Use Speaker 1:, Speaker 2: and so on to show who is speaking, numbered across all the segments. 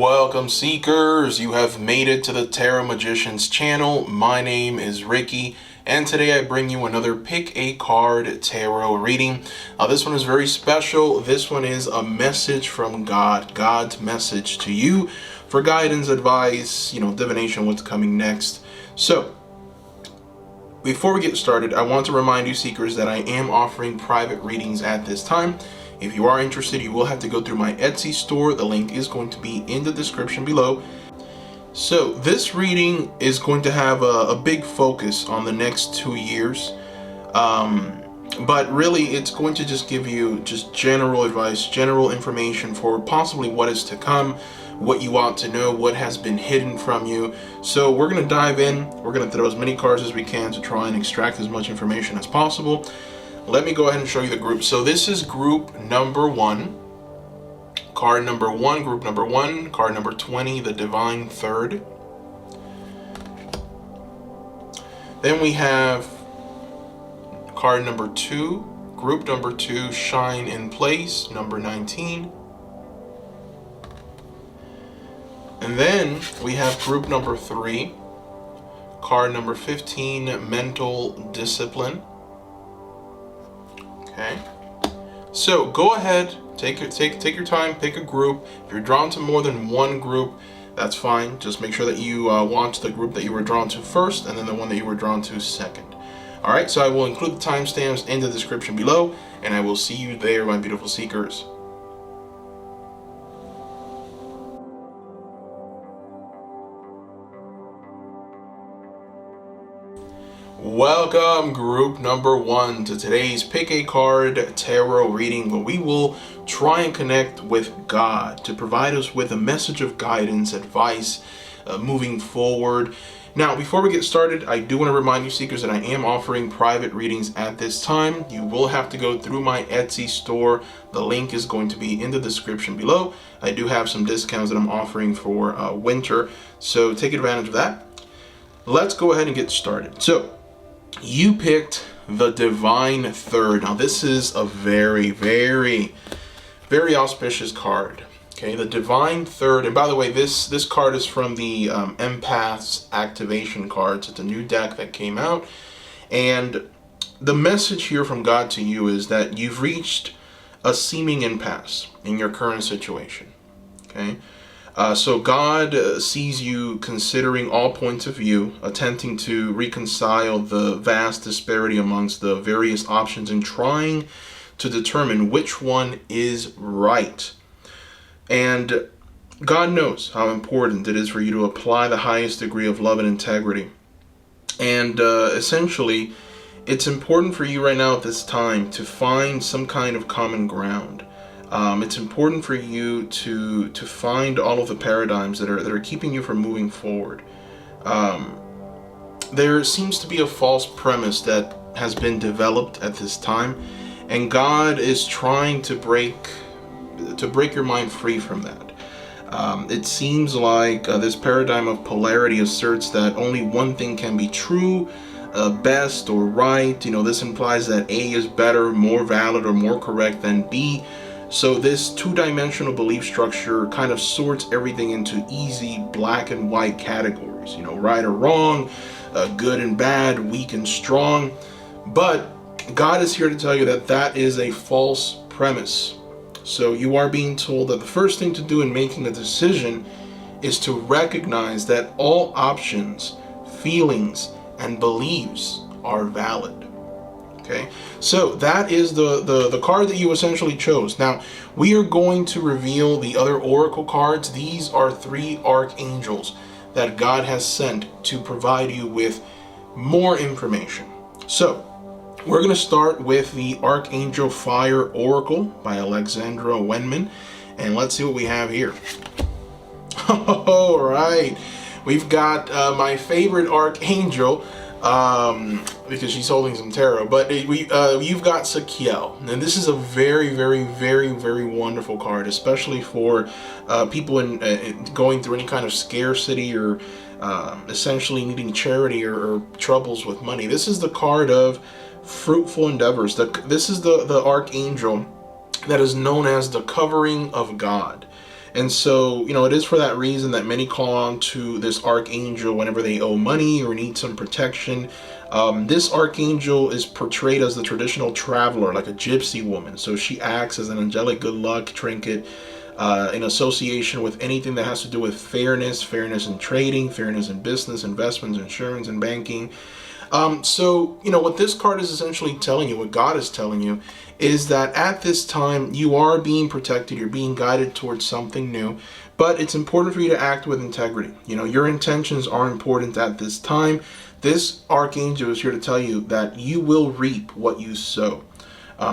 Speaker 1: Welcome seekers, you have made it to the Tarot Magicians channel. My name is Ricky and today I bring you another pick a card tarot reading. This one is very special. This one is a message from God, God's message to you for guidance, advice, divination, what's coming next. So before we get started, I want to remind you seekers that I am offering private readings at this time. If you are interested, you will have to go through my Etsy store. The link is going to be in the description below. So this reading is going to have a big focus on the next 2 years. But really, it's going to just give you just general advice, general information for possibly what is to come, what you ought to know, what has been hidden from you. So we're going to dive in. We're going to throw as many cards as we can to try and extract as much information as possible. Let me go ahead and show you the group. So this is group number 1, card number 1, group number 1, card number 20, the Divine Third. Then we have card number 2, group number 2, Shine in Place, number 19. And then we have group number 3, card number 15, Mental Discipline. Okay, so go ahead, take your time, pick a group. If you're drawn to more than one group, that's fine. Just make sure that you watch the group that you were drawn to first and then the one that you were drawn to second. All right, so I will include the timestamps in the description below, and I will see you there, my beautiful seekers. Welcome group number 1 to today's pick a card tarot reading, where we will try and connect with God to provide us with a message of guidance, advice, moving forward. Now, before we get started, I do want to remind you seekers that I am offering private readings at this time. You will have to go through my Etsy store. The link is going to be in the description below. I do have some discounts that I'm offering for winter, so take advantage of that. Let's go ahead and get started. So you picked the Divine Third. Now this is a very, very, very auspicious card. Okay, the Divine Third. And by the way, this card is from the Empath's Activation cards. It's a new deck that came out. And the message here from God to you is that you've reached a seeming impasse in your current situation. Okay. So God sees you considering all points of view, attempting to reconcile the vast disparity amongst the various options and trying to determine which one is right. And God knows how important it is for you to apply the highest degree of love and integrity. And essentially, it's important for you right now at this time to find some kind of common ground. It's important for you to find all of the paradigms that are keeping you from moving forward. There seems to be a false premise that has been developed at this time, and God is trying to break your mind free from that. It seems like this paradigm of polarity asserts that only one thing can be true, best or right. This implies that A is better, more valid, or more correct than B. So this two-dimensional belief structure kind of sorts everything into easy black and white categories, right or wrong, good and bad, weak and strong. But God is here to tell you that that is a false premise. So you are being told that the first thing to do in making a decision is to recognize that all options, feelings, and beliefs are valid. Okay, so that is the card that you essentially chose. Now, we are going to reveal the other oracle cards. These are 3 archangels that God has sent to provide you with more information. So, we're going to start with the Archangel Fire Oracle by Alexandra Wenman. And let's see what we have here. All right, we've got my favorite archangel, because she's holding some tarot, but you've got Sakiel, and this is a very, very, very, very wonderful card, especially for people going through any kind of scarcity or essentially needing charity or troubles with money. This is the card of fruitful endeavors. This is the archangel that is known as the covering of God. And so, it is for that reason that many call on to this archangel whenever they owe money or need some protection. This archangel is portrayed as the traditional traveler, like a gypsy woman. So she acts as an angelic good luck trinket in association with anything that has to do with fairness in trading, fairness in business, investments, insurance, and banking. So, what this card is essentially telling you, what God is telling you, is that at this time you are being protected, you're being guided towards something new, but it's important for you to act with integrity. Your intentions are important at this time. This archangel is here to tell you that you will reap what you sow.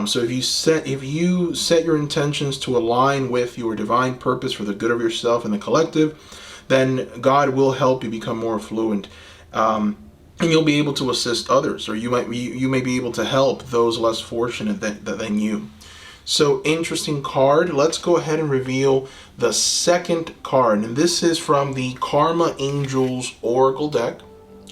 Speaker 1: So if you set your intentions to align with your divine purpose for the good of yourself and the collective, then God will help you become more fluent. And you'll be able to assist others, or you may be able to help those less fortunate than you. So, interesting card. Let's go ahead and reveal the second card, and this is from the Karma Angels Oracle deck.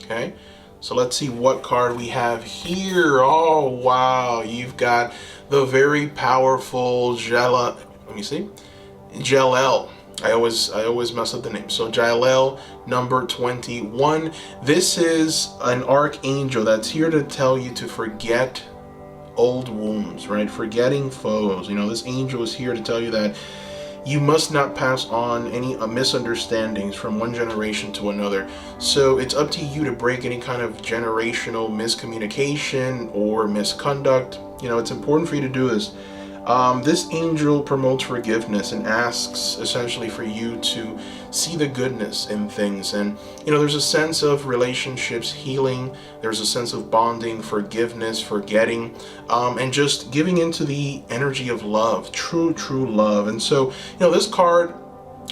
Speaker 1: Okay, so let's see what card we have here. Oh wow, you've got the very powerful Jala. Let me see, Jalel. I always mess up the name. So Jalel, number 21. This is an archangel that's here to tell you to forget old wounds, right? Forgetting foes. This angel is here to tell you that you must not pass on any misunderstandings from one generation to another. So it's up to you to break any kind of generational miscommunication or misconduct. It's important for you to do this. This angel promotes forgiveness and asks essentially for you to see the goodness in things. And, there's a sense of relationships healing. There's a sense of bonding, forgiveness, forgetting, and just giving into the energy of love, true love. And so, this card,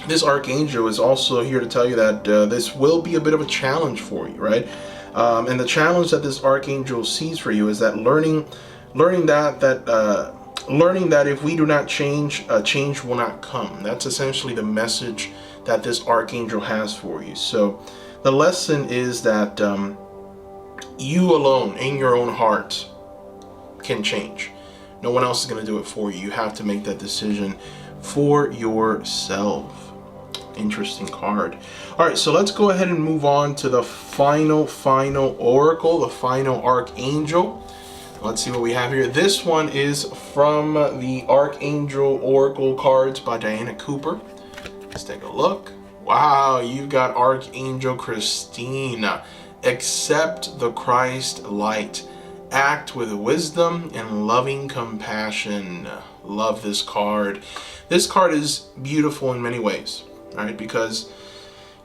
Speaker 1: this archangel is also here to tell you that this will be a bit of a challenge for you, right? And the challenge that this archangel sees for you is that learning that if we do not change, change will not come. That's essentially the message that this archangel has for you. So the lesson is that you alone, in your own heart, can change. No one else is going to do it for you. You have to make that decision for yourself. Interesting card. All right, so let's go ahead and move on to the final oracle, the final archangel. Let's see what we have here. This one is from the Archangel Oracle cards by Diana Cooper. Let's take a look. Wow, you've got Archangel Christina. Accept the Christ light. Act with wisdom and loving compassion. Love this card. This card is beautiful in many ways, right? Because,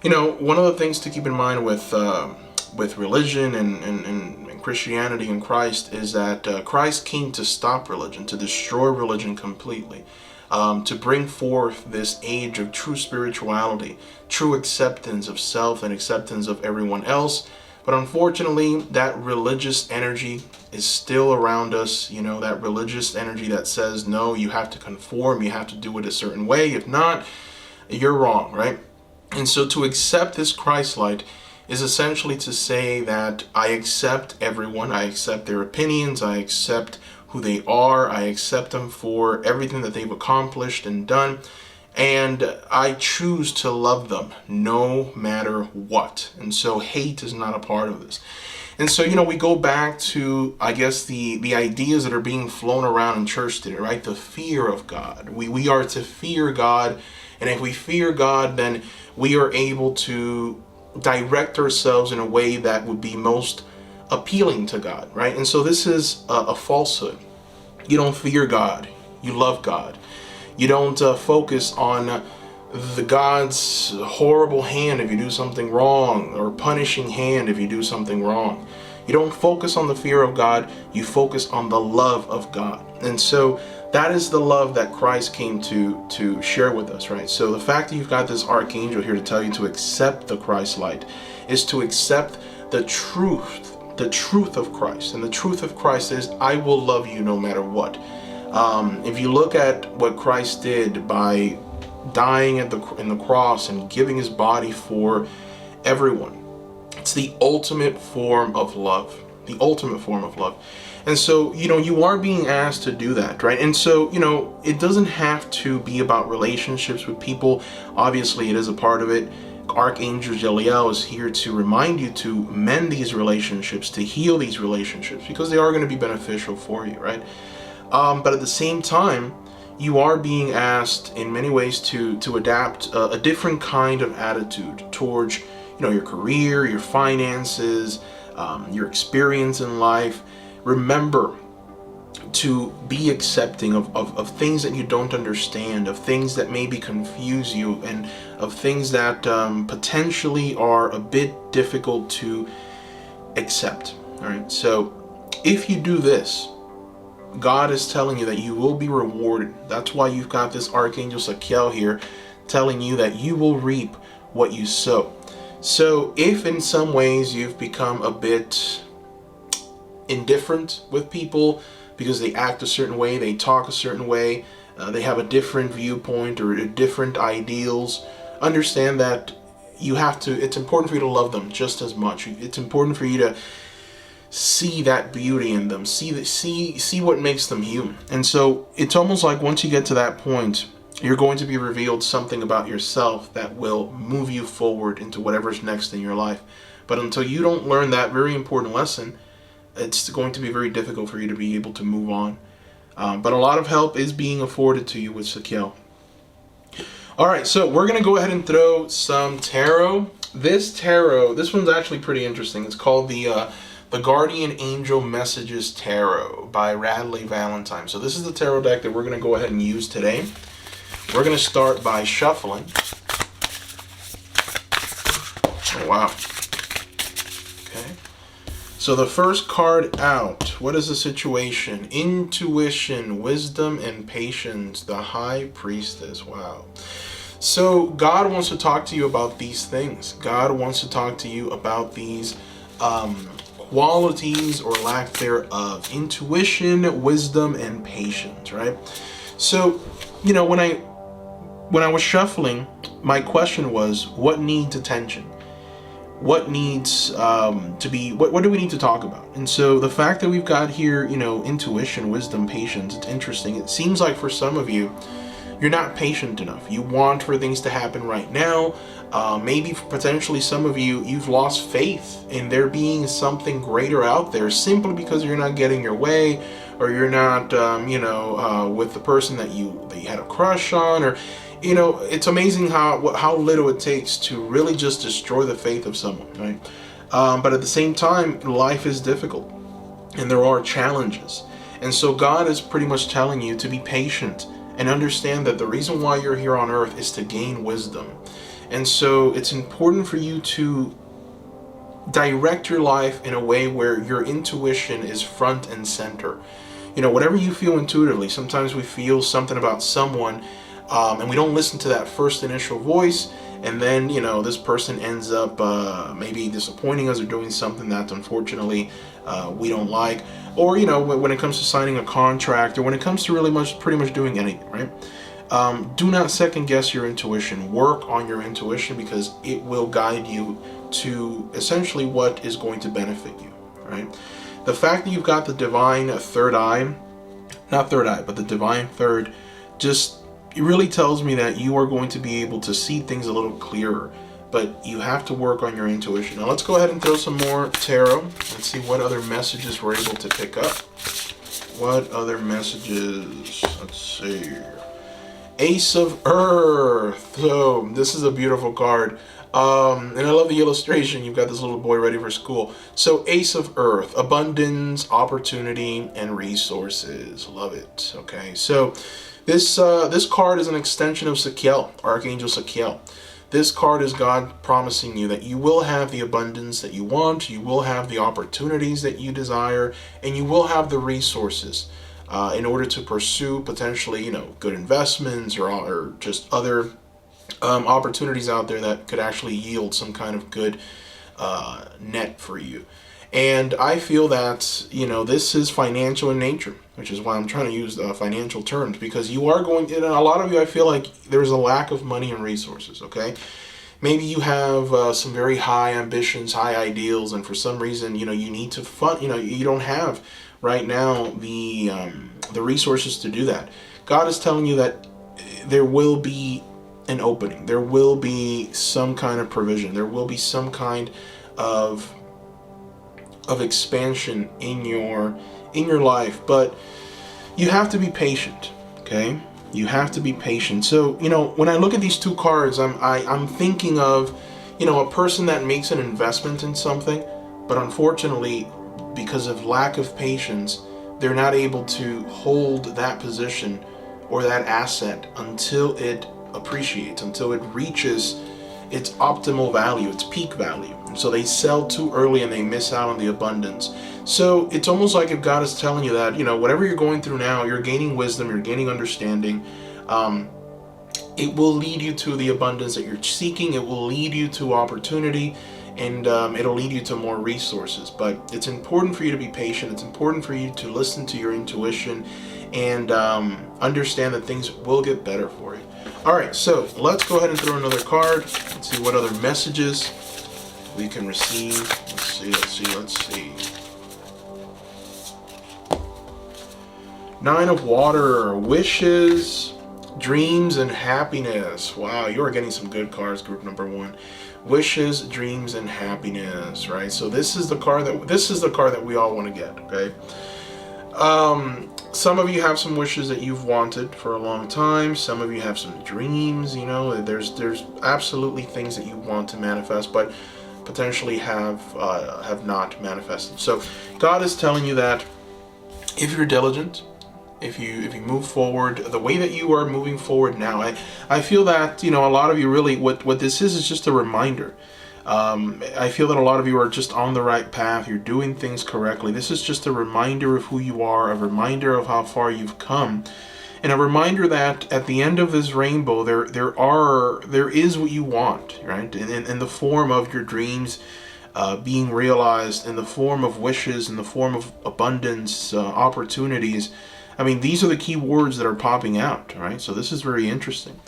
Speaker 1: one of the things to keep in mind with religion and Christianity and Christ is that Christ came to stop religion, to destroy religion completely, to bring forth this age of true spirituality, true acceptance of self and acceptance of everyone else. But unfortunately, that religious energy is still around us, that religious energy that says, no, you have to conform, you have to do it a certain way. If not, you're wrong, right? And so to accept this Christ light is essentially to say that I accept everyone, I accept their opinions, I accept who they are, I accept them for everything that they've accomplished and done, and I choose to love them no matter what. And so hate is not a part of this. And so, we go back to, I guess, the ideas that are being flown around in church today, right? The fear of God. We are to fear God, and if we fear God, then we are able to direct ourselves in a way that would be most appealing to God, right? And so this is a falsehood. You don't fear God, you love God. You don't focus on the God's horrible hand if you do something wrong, or punishing hand if you do something wrong. You don't focus on the fear of God, you focus on the love of God. And so that is the love that Christ came to share with us, right? So the fact that you've got this archangel here to tell you to accept the Christ light is to accept the truth of Christ. And the truth of Christ is, I will love you no matter what. If you look at what Christ did by dying in the cross and giving his body for everyone, it's the ultimate form of love. the ultimate form of love. And so, you are being asked to do that, right? And so, it doesn't have to be about relationships with people. Obviously, it is a part of it. Archangel Jeliel is here to remind you to mend these relationships, to heal these relationships, because they are going to be beneficial for you, right? But at the same time, you are being asked in many ways to adapt a different kind of attitude towards, your career, your finances, your experience in life. Remember to be accepting of things that you don't understand, of things that maybe confuse you, and of things that potentially are a bit difficult to accept. All right. So if you do this, God is telling you that you will be rewarded. That's why you've got this Archangel Sakiel here telling you that you will reap what you sow. So if in some ways you've become a bit indifferent with people because they act a certain way, they talk a certain way, they have a different viewpoint or different ideals, understand that it's important for you to love them just as much. It's important for you to see that beauty in them, see what makes them human. And so it's almost like once you get to that point, you're going to be revealed something about yourself that will move you forward into whatever's next in your life. But until you don't learn that very important lesson, it's going to be very difficult for you to be able to move on. But a lot of help is being afforded to you with Sakiel. All right, so we're going to go ahead and throw some tarot. This one's actually pretty interesting. It's called the Guardian Angel Messages Tarot by Radley Valentine. So this is the tarot deck that we're going to go ahead and use today. We're going to start by shuffling. Oh, wow. Okay. So the first card out, what is the situation? Intuition, wisdom, and patience. The High Priestess. Wow. So God wants to talk to you about these things. God wants to talk to you about these qualities or lack thereof. Intuition, wisdom, and patience, right? So, when I was shuffling, my question was, what needs attention? What needs to be, what do we need to talk about? And so the fact that we've got here, intuition, wisdom, patience, it's interesting. It seems like for some of you, you're not patient enough. You want for things to happen right now. Maybe potentially some of you, you've lost faith in there being something greater out there simply because you're not getting your way, or you're not, with the person that you had a crush on, or, it's amazing how little it takes to really just destroy the faith of someone, right? But at the same time, life is difficult and there are challenges. And so God is pretty much telling you to be patient and understand that the reason why you're here on earth is to gain wisdom. And so it's important for you to direct your life in a way where your intuition is front and center. Whatever you feel intuitively, sometimes we feel something about someone and we don't listen to that first initial voice, and then this person ends up maybe disappointing us or doing something that unfortunately we don't like, or when it comes to signing a contract, or when it comes to pretty much doing anything, right? Do not second guess your intuition. Work on your intuition, because it will guide you to essentially what is going to benefit you, right? The fact that you've got the divine third eye, not third eye, but the divine third, it really tells me that you are going to be able to see things a little clearer, but you have to work on your intuition. Now let's go ahead and throw some more tarot. Let's see what other messages we're able to pick up. What other messages? Let's see. Ace of Earth. So this is a beautiful card. And I love the illustration. You've got this little boy ready for school. So Ace of Earth, abundance, opportunity, and resources. Love it. Okay, so this card is an extension of Sakiel, Archangel Sakiel. This card is God promising you that you will have the abundance that you want, you will have the opportunities that you desire, and you will have the resources in order to pursue potentially, good investments or just other opportunities out there that could actually yield some kind of good net for you. And I feel that, this is financial in nature, which is why I'm trying to use financial terms, because you are going, a lot of you, I feel like there's a lack of money and resources, okay? Maybe you have some very high ambitions, high ideals, and for some reason, you need to fund. You don't have right now the resources to do that. God is telling you that there will be an opening. There will be some kind of provision. There will be some kind of expansion in your life, but you have to be patient. Okay, you have to be patient. So when I look at these two cards, I'm thinking of a person that makes an investment in something, but unfortunately, because of lack of patience, they're not able to hold that position or that asset until it appreciates, until it reaches its optimal value, its peak value. So they sell too early and they miss out on the abundance. So it's almost like if God is telling you that, whatever you're going through now, you're gaining wisdom, you're gaining understanding. It will lead you to the abundance that you're seeking. It will lead you to opportunity, and it'll lead you to more resources. But it's important for you to be patient. It's important for you to listen to your intuition and understand that things will get better for you. All right, so let's go ahead and throw another card. Let's see what other messages we can receive. Let's see. Nine of Water, wishes, dreams, and happiness. Wow, you are getting some good cards, group number one. Wishes, dreams, and happiness, right? So this is the card that we all want to get, okay? Some of you have some wishes that you've wanted for a long time. Some of you have some dreams, there's absolutely things that you want to manifest, but potentially have not manifested. So God is telling you that if you're diligent, if you move forward the way that you are moving forward now, I feel that a lot of you really what this is just a reminder. I feel that a lot of you are just on the right path. You're doing things correctly. This is just a reminder of who you are, a reminder of how far you've come, and a reminder that at the end of this rainbow, there is what you want, right? In the form of your dreams being realized, in the form of wishes, in the form of abundance, opportunities. I mean, these are the key words that are popping out, right? So this is very interesting.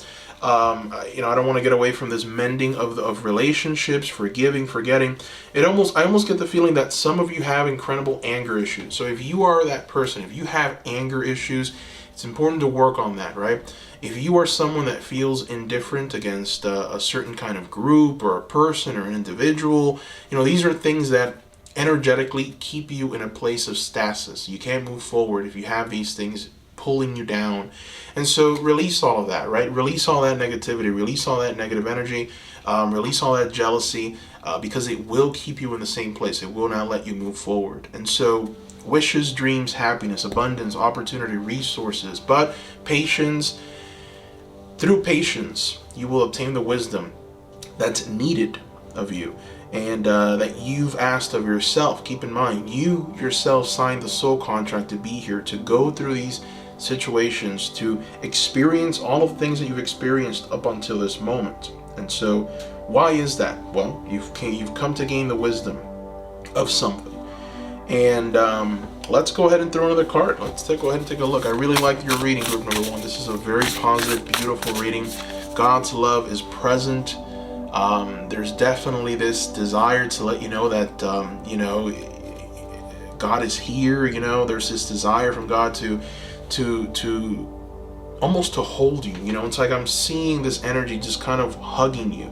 Speaker 1: I don't want to get away from this mending of relationships, forgiving, forgetting. I almost get the feeling that some of you have incredible anger issues. So if you are that person, if you have anger issues, it's important to work on that, right? If you are someone that feels indifferent against a certain kind of group or a person or an individual, these are things that energetically keep you in a place of stasis. You can't move forward if you have these things pulling you down. And so release all of that, right? Release all that negativity, release all that negative energy, release all that jealousy, because it will keep you in the same place. It will not let you move forward. And so wishes, dreams, happiness, abundance, opportunity, resources, but patience. Through patience, you will obtain the wisdom that's needed of you, and that you've asked of yourself. Keep in mind, you yourself signed the soul contract to be here, to go through these situations, to experience all of the things that you've experienced up until this moment. And so why is that? Well, you've come to gain the wisdom of something. And let's go ahead and throw another card. Let's go ahead and take a look. I really like your reading, group number one. This is a very positive, beautiful reading. God's love is present. There's definitely this desire to let you know that God is here. There's this desire from God to almost to hold you. It's like I'm seeing this energy just kind of hugging you,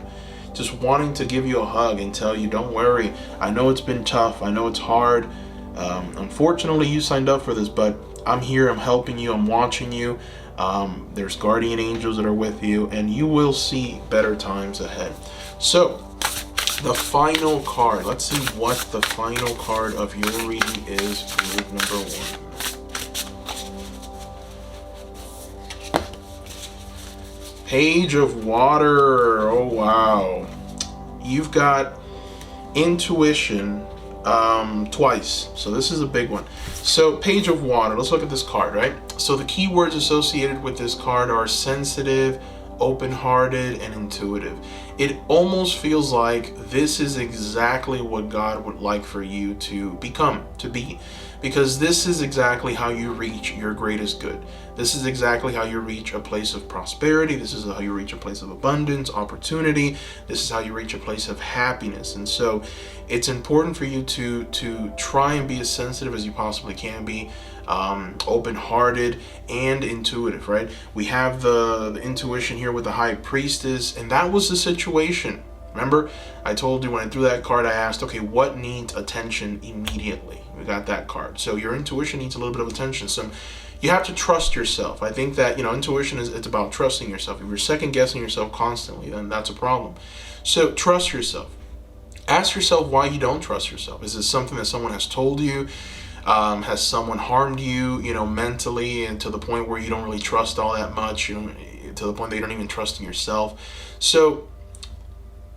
Speaker 1: just wanting to give you a hug and tell you, don't worry. I know it's been tough. I know it's hard. Unfortunately, you signed up for this, but I'm here. I'm helping you. I'm watching you. There's guardian angels that are with you, and you will see better times ahead. So the final card, let's see what the final card of your reading is, group number one. Page of Water. Oh wow, you've got intuition twice, so this is a big one. So Page of Water, let's look at this card, right? So the key words associated with this card are sensitive, open-hearted, and intuitive. It almost feels like this is exactly what God would like for you to become, to be, because this is exactly how you reach your greatest good. This is exactly how you reach a place of prosperity. This is how you reach a place of abundance, opportunity. This is how you reach a place of happiness. And so it's important for you to try and be as sensitive as you possibly can be, open-hearted and intuitive, right? We have the intuition here with the High Priestess, and that was the situation. Remember, I told you when I threw that card, I asked, okay, what needs attention immediately? We got that card. So your intuition needs a little bit of attention. So you have to trust yourself. I think that, intuition it's about trusting yourself. If you're second guessing yourself constantly, then that's a problem. So trust yourself. Ask yourself why you don't trust yourself. Is this something that someone has told you? Has someone harmed you, mentally, and to the point where you don't really trust all that much, to the point that you don't even trust in yourself? So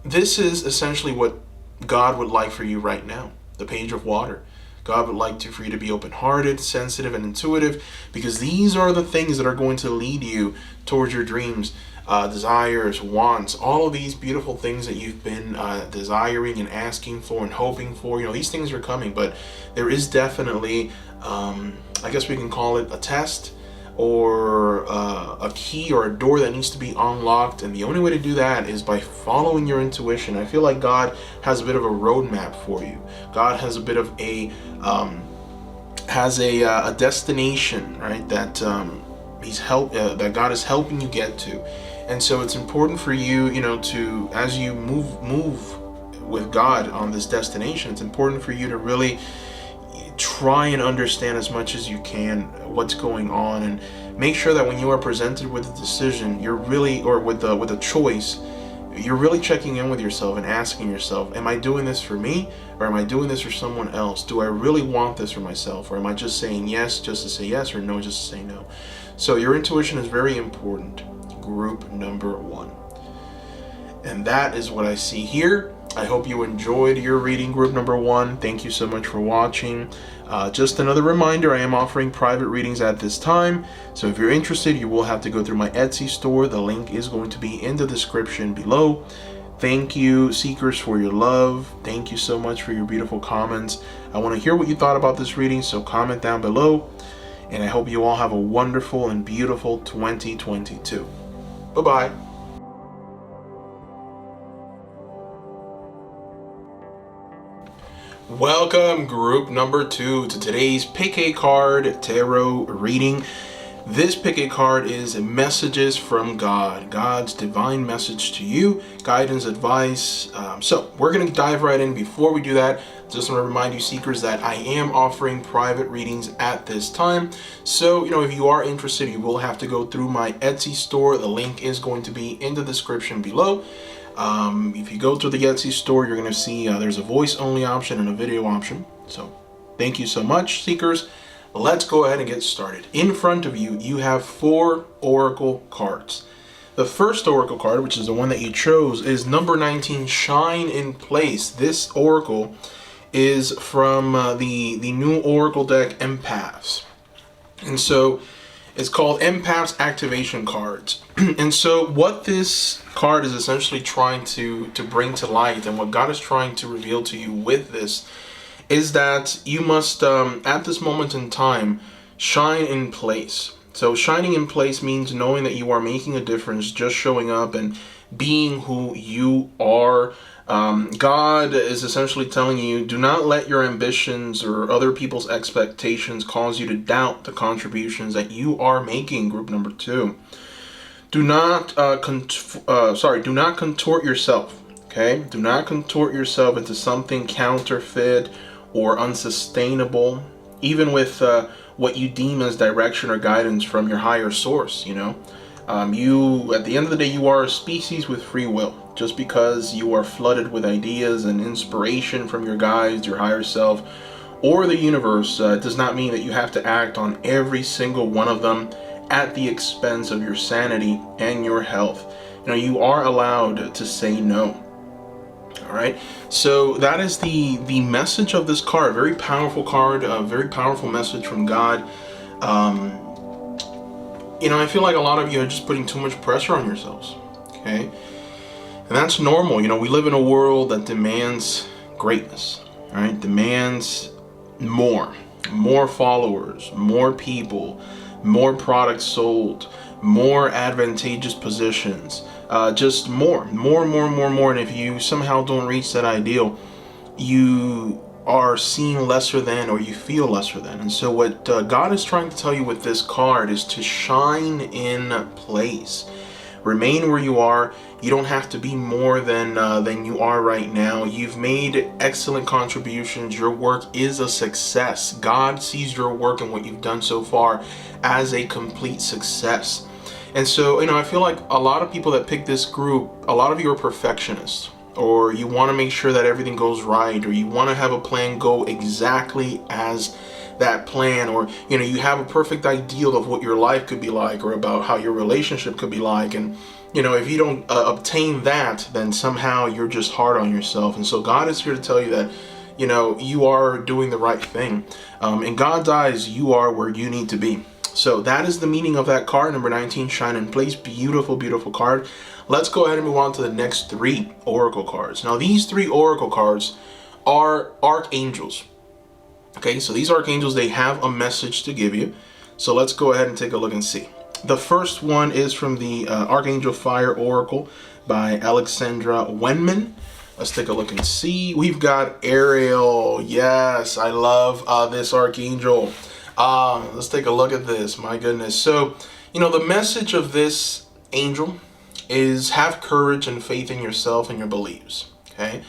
Speaker 1: this is essentially what God would like for you right now, the Page of Water. God would like for you to be open-hearted, sensitive, and intuitive, because these are the things that are going to lead you towards your dreams, desires, wants, all of these beautiful things that you've been desiring and asking for and hoping for. These things are coming, but there is definitely, I guess we can call it a test, or a key or a door that needs to be unlocked, and the only way to do that is by following your intuition. I feel like God has a bit of a roadmap for you. God has a bit of a destination, right? That that God is helping you get to, and so it's important for you, to, as you move with God on this destination, it's important for you to really try and understand as much as you can what's going on, and make sure that when you are presented with a decision, you're really, or with a choice, you're really checking in with yourself and asking yourself, am I doing this for me, or am I doing this for someone else? Do I really want this for myself, or am I just saying yes just to say yes, or no just to say no? So your intuition is very important, group number 1. And that is what I see here. I hope you enjoyed your reading, group number 1. Thank you so much for watching. Just another reminder, I am offering private readings at this time. So if you're interested, you will have to go through my Etsy store. The link is going to be in the description below. Thank you, seekers, for your love. Thank you so much for your beautiful comments. I want to hear what you thought about this reading, so comment down below. And I hope you all have a wonderful and beautiful 2022. Bye-bye. Welcome, group number 2, to today's Pick a Card Tarot reading. This Pick a Card is messages from God, God's divine message to you, guidance, advice. So we're going to dive right in. Before we do that, just want to remind you, seekers, that I am offering private readings at this time. So, if you are interested, you will have to go through my Etsy store. The link is going to be in the description below. If you go to the Etsy store, you're going to see there's a voice only option and a video option. So thank you so much, seekers. Let's go ahead and get started. In front of you, you have 4 oracle cards. The first oracle card, which is the one that you chose, is number 19, Shine in Place. This oracle is from the new oracle deck, Empaths. And so it's called Empaths Activation Cards. And so what this card is essentially trying to bring to light, and what God is trying to reveal to you with this, is that you must, at this moment in time, shine in place. So shining in place means knowing that you are making a difference, just showing up and being who you are. God is essentially telling you, do not let your ambitions or other people's expectations cause you to doubt the contributions that you are making, group number 2. Do not contort yourself, okay? Do not contort yourself into something counterfeit or unsustainable, even with what you deem as direction or guidance from your higher source. You, at the end of the day, you are a species with free will. Just because you are flooded with ideas and inspiration from your guides, your higher self, or the universe, does not mean that you have to act on every single one of them at the expense of your sanity and your health. You are allowed to say no. All right, so that is the message of this card. Very powerful card, a very powerful message from God. I feel like a lot of you are just putting too much pressure on yourselves, okay? And that's normal. We live in a world that demands greatness, right? Demands more more followers, more people, more products sold, more advantageous positions, just more. And if you somehow don't reach that ideal, you are seen lesser than, or you feel lesser than. And so what God is trying to tell you with this card is to shine in place. Remain where you are. You don't have to be more than you are right now. You've made excellent contributions. Your work is a success. God sees your work and what you've done so far as a complete success. And so, I feel like a lot of people that pick this group, a lot of you are perfectionists, or you want to make sure that everything goes right, or you want to have a plan go exactly as that plan, or you have a perfect ideal of what your life could be like, or about how your relationship could be like. And if you don't obtain that, then somehow you're just hard on yourself. And so God is here to tell you that you are doing the right thing. In God's eyes, you are where you need to be. So that is the meaning of that card, number 19, shine in place. Beautiful, beautiful card. Let's go ahead and move on to the next 3 oracle cards. Now, these 3 oracle cards are archangels. Okay, so these archangels, they have a message to give you. So let's go ahead and take a look and see. The first one is from the Archangel Fire Oracle by Alexandra Wenman. Let's take a look and see. We've got Ariel. Yes, I love this archangel. Let's take a look at this. My goodness. So, the message of this angel is have courage and faith in yourself and your beliefs. Okay.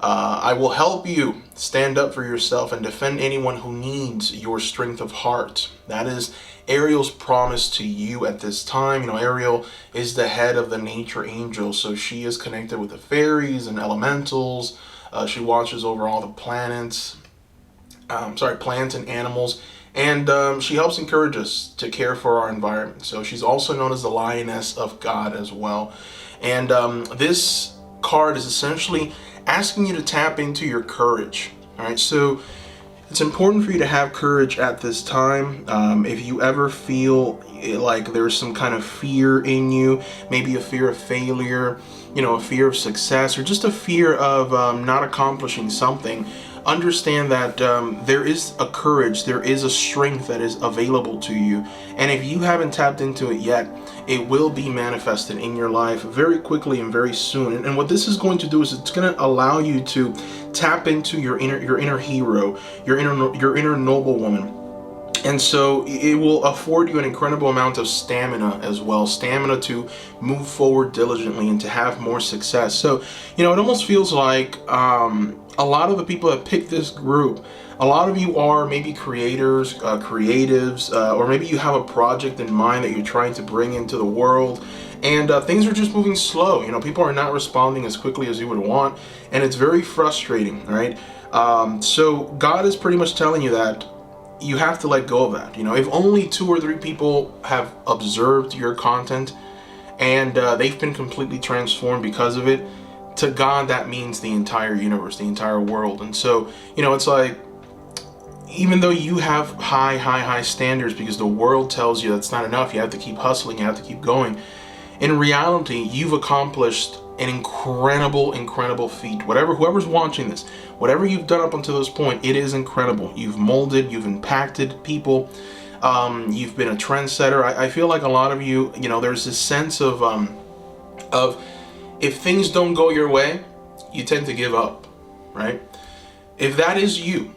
Speaker 1: I will help you stand up for yourself and defend anyone who needs your strength of heart. That is Ariel's promise to you at this time. Ariel is the head of the nature angel, so she is connected with the fairies and elementals. She watches over all the plants and animals. And she helps encourage us to care for our environment. So she's also known as the Lioness of God as well. And this card is essentially asking you to tap into your courage. All right, so it's important for you to have courage at this time. If you ever feel like there's some kind of fear in you, maybe a fear of failure, a fear of success, or just a fear of not accomplishing something, understand that there is a courage, there is a strength that is available to you. And if you haven't tapped into it yet, it will be manifested in your life very quickly and very soon. And what this is going to do is it's going to allow you to tap into your inner hero, your inner noble woman. And so it will afford you an incredible amount of stamina as well, stamina to move forward diligently and to have more success. So, it almost feels like a lot of the people that pick this group, a lot of you are maybe creators, creatives, or maybe you have a project in mind that you're trying to bring into the world, and things are just moving slow. People are not responding as quickly as you would want, and it's very frustrating, right? So God is pretty much telling you that you have to let go of that. If only 2 or 3 people have observed your content and they've been completely transformed because of it, to God that means the entire universe, the entire world. And so, it's like, even though you have high standards because the world tells you that's not enough, you have to keep hustling, you have to keep going. In reality, you've accomplished an incredible feat. Whoever's watching this, whatever you've done up until this point, it is incredible. You've molded, you've impacted people, you've been a trendsetter. I feel like a lot of you, there's this sense of if things don't go your way, you tend to give up, right? If that is you,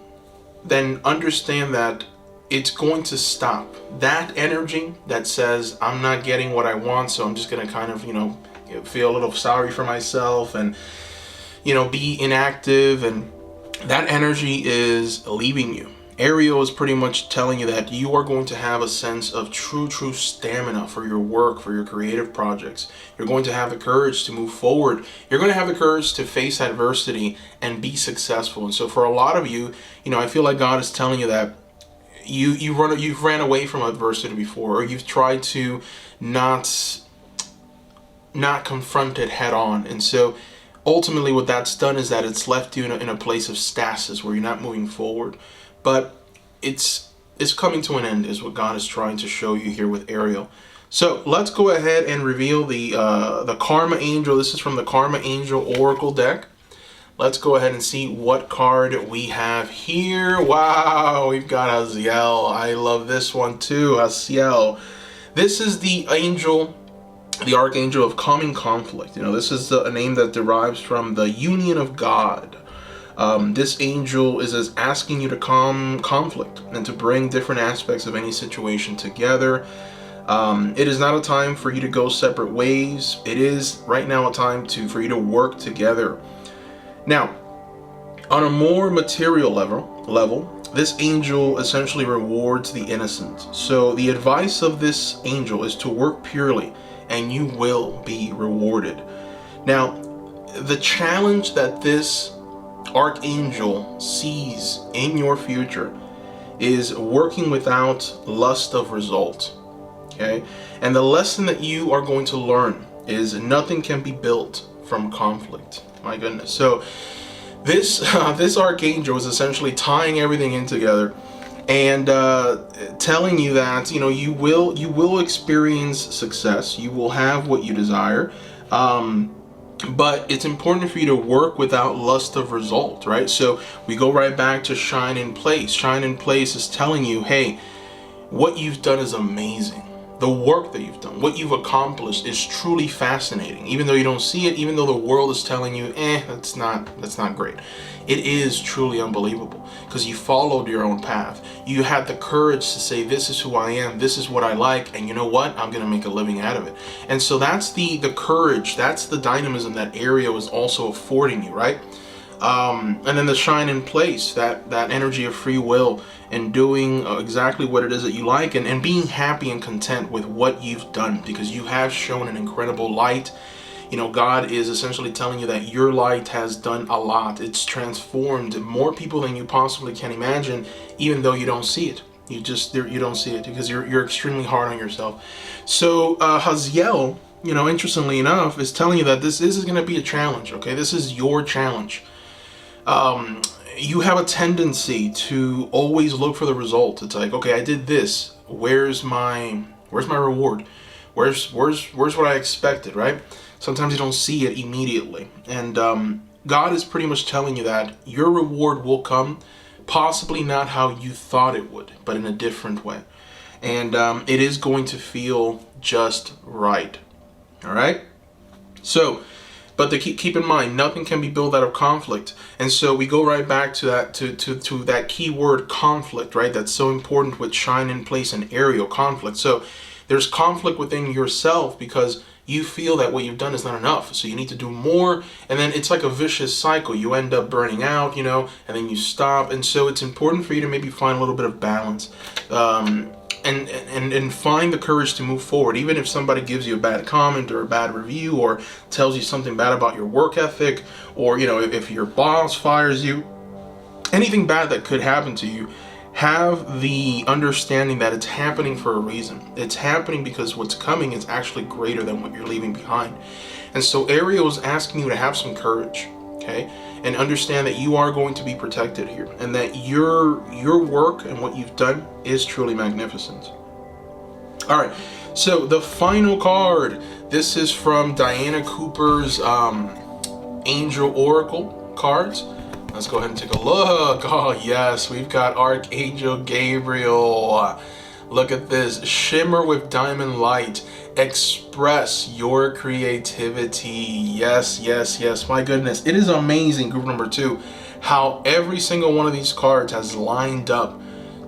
Speaker 1: then understand that it's going to stop. That energy that says, I'm not getting what I want, so I'm just going to kind of, feel a little sorry for myself and, be inactive, and that energy is leaving you. Ariel is pretty much telling you that you are going to have a sense of true stamina for your work, for your creative projects. You're going to have the courage to move forward. You're going to have the courage to face adversity and be successful. And so for a lot of you, I feel like God is telling you that you've ran away from adversity before, or you've tried to not confront it head on. And so ultimately what that's done is that it's left you in a place of stasis where you're not moving forward. But it's coming to an end is what God is trying to show you here with Ariel. So let's go ahead and reveal the Karma Angel. This is from the Karma Angel Oracle deck. let's go ahead and see what card we have here. Wow, we've got Haziel. I love this one too, Haziel. This is the angel, the archangel of calming conflict. This is a name that derives from the union of God. This angel is asking you to calm conflict and to bring different aspects of any situation together. It is not a time for you to go separate ways. It is right now a time for you to work together. Now, on a more material level, this angel essentially rewards the innocent. So the advice of this angel is to work purely, and you will be rewarded. Now, the challenge that this archangel sees in your future is working without lust of result. Okay? And the lesson that you are going to learn is nothing can be built from conflict. My goodness. So this archangel is essentially tying everything in together and telling you that you will experience success. You will have what you desire. But it's important for you to work without lust of result, right? So we go right back to shine in place. Shine in place is telling you, hey, what you've done is amazing. The work that you've done, what you've accomplished is truly fascinating. Even though you don't see it, even though the world is telling you, that's not great. It is truly unbelievable because you followed your own path. You had the courage to say, this is who I am, this is what I like, and you know what? I'm going to make a living out of it. And so that's the courage, that's the dynamism that area was also affording you, right? And then the shine in place, that energy of free will and doing exactly what it is that you like and being happy and content with what you've done because you have shown an incredible light. God is essentially telling you that your light has done a lot. It's transformed more people than you possibly can imagine, even though you don't see it. You don't see it because you're extremely hard on yourself. So Haziel, interestingly enough, is telling you that this is going to be a challenge. Okay, this is your challenge. You have a tendency to always look for the result. It's like, okay, I did this. Where's my reward? Where's what I expected, right? Sometimes you don't see it immediately. And God is pretty much telling you that your reward will come, possibly not how you thought it would, but in a different way. And it is going to feel just right. All right? So, but keep in mind, nothing can be built out of conflict. And so we go right back to that to that key word conflict, right? That's so important with shine in place and aerial conflict. So there's conflict within yourself because you feel that what you've done is not enough. So you need to do more. And then it's like a vicious cycle. You end up burning out, and then you stop. And so it's important for you to maybe find a little bit of balance. And find the courage to move forward, even if somebody gives you a bad comment or a bad review or tells you something bad about your work ethic, or if your boss fires you, anything bad that could happen to you, have the understanding that it's happening for a reason. It's happening because what's coming is actually greater than what you're leaving behind. And so Ariel is asking you to have some courage, okay? And understand that you are going to be protected here, and that your work and what you've done is truly magnificent. All right, so the final card, this is from Diana Cooper's Angel Oracle cards. Let's go ahead and take a look. Oh yes, we've got Archangel Gabriel. Look at this. Shimmer with diamond light. Express your creativity. Yes, yes, yes. My goodness. It is amazing, group number 2, how every single one of these cards has lined up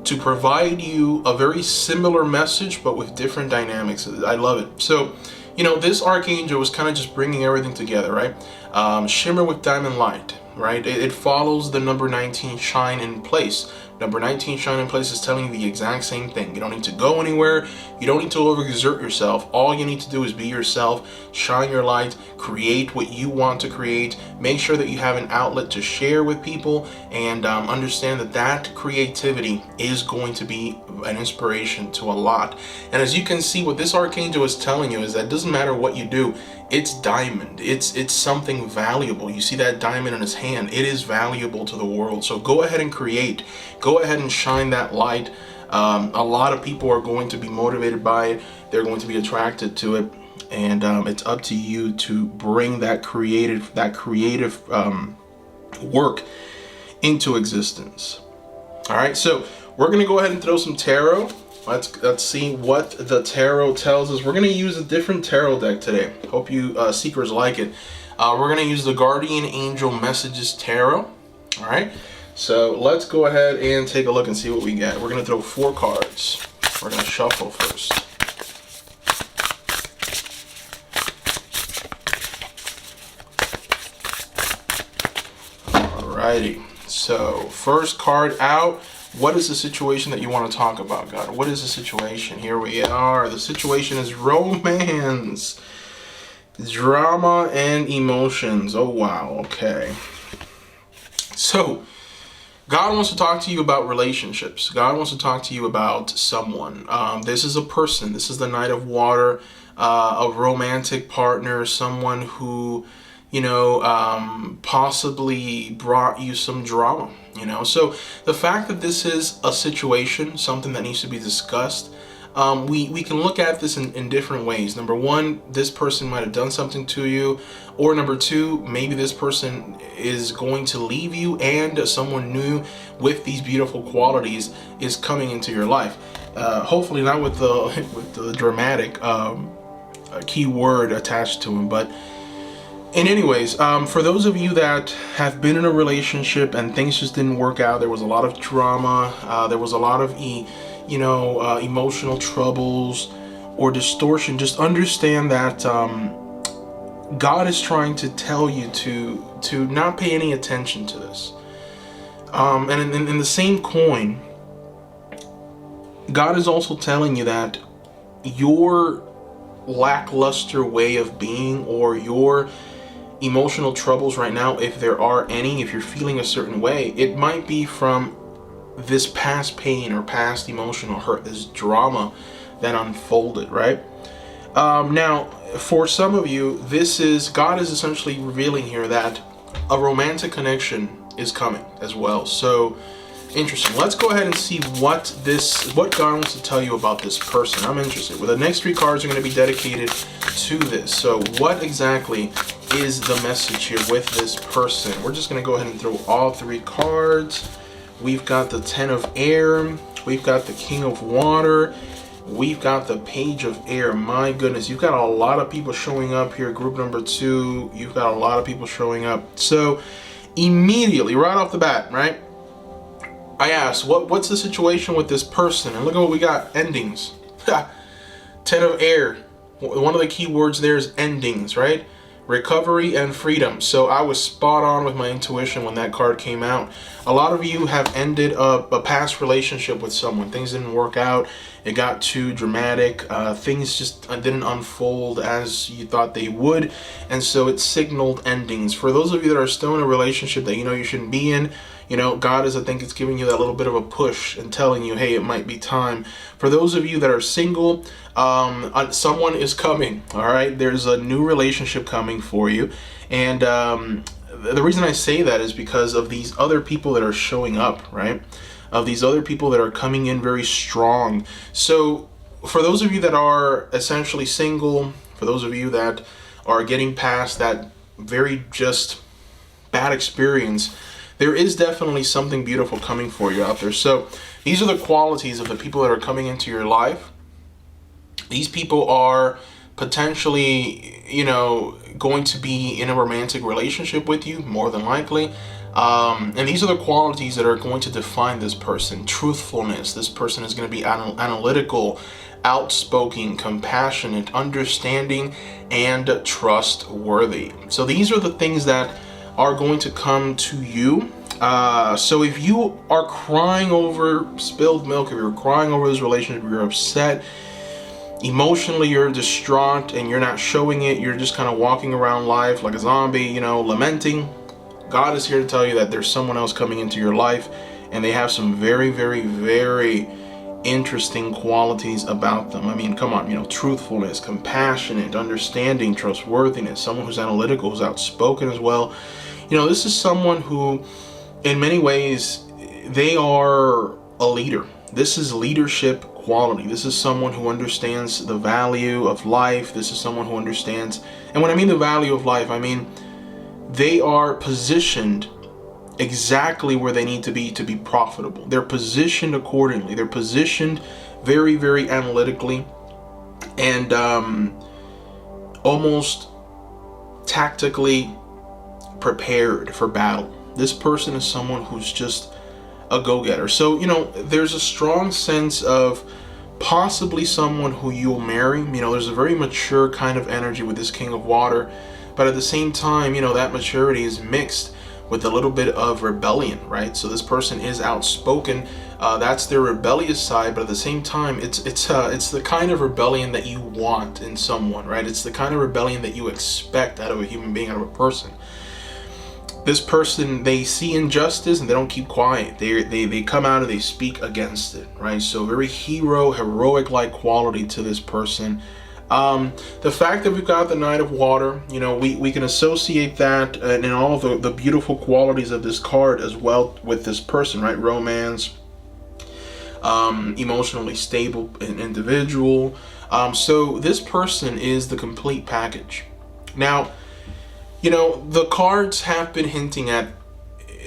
Speaker 1: to provide you a very similar message, but with different dynamics. I love it. So, this Archangel was kind of just bringing everything together, right? Shimmer with diamond light, right? It follows the number 19, shine in place. Number 19, shine in place, is telling you the exact same thing. You don't need to go anywhere. You don't need to overexert yourself. All you need to do is be yourself, shine your light, create what you want to create. Make sure that you have an outlet to share with people, and understand that creativity is going to be an inspiration to a lot. And as you can see, what this Archangel is telling you is that it doesn't matter what you do. It's diamond. It's something valuable. You see that diamond in his hand. It is valuable to the world. So go ahead and create. Go ahead and shine that light. A lot of people are going to be motivated by it. They're going to be attracted to it, and it's up to you to bring that creative work into existence. All right, so we're going to go ahead and throw some tarot. Let's see what the tarot tells us. We're going to use a different tarot deck today. Hope you seekers like it. We're going to use the Guardian Angel Messages Tarot. All right, so let's go ahead and take a look and see what we get. We're going to throw 4 cards. We're going to shuffle first. Alrighty, so first card out. What is the situation that you want to talk about, God? What is the situation? Here we are. The situation is romance, drama, and emotions. Oh, wow. Okay. So, God wants to talk to you about relationships. God wants to talk to you about someone. This is a person. This is the Knight of Water, a romantic partner, someone who, possibly brought you some drama. So the fact that this is a situation, something that needs to be discussed, we can look at this in different ways. Number one, this person might have done something to you, or number two, maybe this person is going to leave you and someone new with these beautiful qualities is coming into your life. Hopefully not with the dramatic key word attached to him, but and anyways, for those of you that have been in a relationship and things just didn't work out, there was a lot of drama, there was a lot of emotional troubles or distortion, just understand that God is trying to tell you to not pay any attention to this. And in the same coin, God is also telling you that your lackluster way of being, or your emotional troubles right now, if there are any, if you're feeling a certain way, it might be from this past pain or past emotional hurt, this drama that unfolded, right? Now, for some of you, God is essentially revealing here that a romantic connection is coming as well. So interesting. Let's go ahead and see what God wants to tell you about this person. I'm interested. Well, the next 3 cards are going to be dedicated to this. So what exactly is the message here with this person? We're just going to go ahead and throw all 3 cards. We've got the 10 of Air. We've got the King of Water. We've got the Page of Air. My goodness, you've got a lot of people showing up here. Group number 2, you've got a lot of people showing up. So immediately, right off the bat, right, I asked, what's the situation with this person? And look at what we got. Endings. 10 of Air. One of the key words there is endings, right? Recovery and freedom. So I was spot on with my intuition when that card came out. A lot of you have ended a past relationship with someone. Things didn't work out. It got too dramatic. Things just didn't unfold as you thought they would. And so it signaled endings. For those of you that are still in a relationship that you shouldn't be in, God is, I think, it's giving you that little bit of a push and telling you, hey, it might be time. For those of you that are single, someone is coming, all right? There's a new relationship coming for you. And the reason I say that is because of these other people that are showing up, right? Of these other people that are coming in very strong. So for those of you that are essentially single, for those of you that are getting past that very just bad experience, there is definitely something beautiful coming for you out there. So these are the qualities of the people that are coming into your life. These people are potentially, going to be in a romantic relationship with you, more than likely. And these are the qualities that are going to define this person. Truthfulness. This person is going to be analytical, outspoken, compassionate, understanding, and trustworthy. So these are the things that are going to come to you. So if you are crying over spilled milk, if you're crying over this relationship, you're upset, emotionally you're distraught and you're not showing it, you're just kind of walking around life like a zombie, lamenting, God is here to tell you that there's someone else coming into your life, and they have some very, very, very interesting qualities about them. I mean, come on, truthfulness, compassionate, understanding, trustworthiness, someone who's analytical, who's outspoken as well. This is someone who, in many ways, they are a leader. This is leadership quality. This is someone who understands the value of life. This is someone who understands, and when I mean the value of life, I mean they are positioned exactly where they need to be profitable. They're positioned accordingly. They're positioned very, very analytically and almost tactically prepared for battle. This person is someone who's just a go-getter. So, there's a strong sense of possibly someone who you'll marry. There's a very mature kind of energy with this King of Water, but at the same time, that maturity is mixed with a little bit of rebellion, right? So this person is outspoken. That's their rebellious side, but at the same time, it's the kind of rebellion that you want in someone, right? It's the kind of rebellion that you expect out of a human being, out of a person. This person, they see injustice and they don't keep quiet. They come out and they speak against it, right? So very heroic-like quality to this person. The fact that we've got the Knight of Water, we can associate that and all the beautiful qualities of this card as well with this person, right? Romance, emotionally stable individual. So this person is the complete package. Now, the cards have been hinting at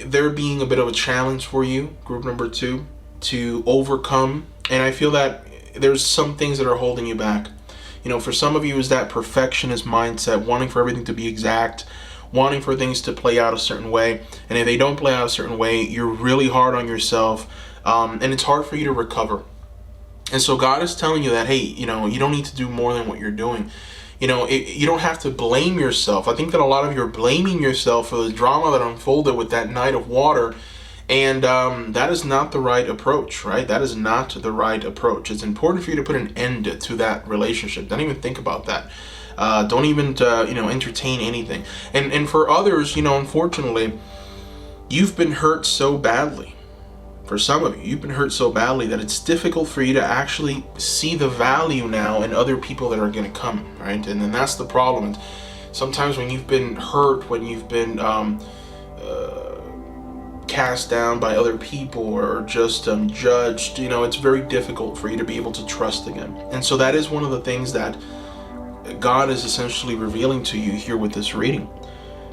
Speaker 1: there being a bit of a challenge for you, group number 2, to overcome. And I feel that there's some things that are holding you back. For some of you is that perfectionist mindset, wanting for everything to be exact, wanting for things to play out a certain way. And if they don't play out a certain way, you're really hard on yourself. And it's hard for you to recover. And so God is telling you that, hey, you don't need to do more than what you're doing. You don't have to blame yourself. I think that a lot of you are blaming yourself for the drama that unfolded with that Knight of Water. And that is not the right approach, right? That is not the right approach. It's important for you to put an end to that relationship. Don't even think about that. Don't even, entertain anything. And for others, unfortunately, you've been hurt so badly. For some of you, you've been hurt so badly that it's difficult for you to actually see the value now in other people that are going to come, right? And then that's the problem. And sometimes when you've been hurt, when you've been cast down by other people or just judged, it's very difficult for you to be able to trust again. And so that is one of the things that God is essentially revealing to you here with this reading.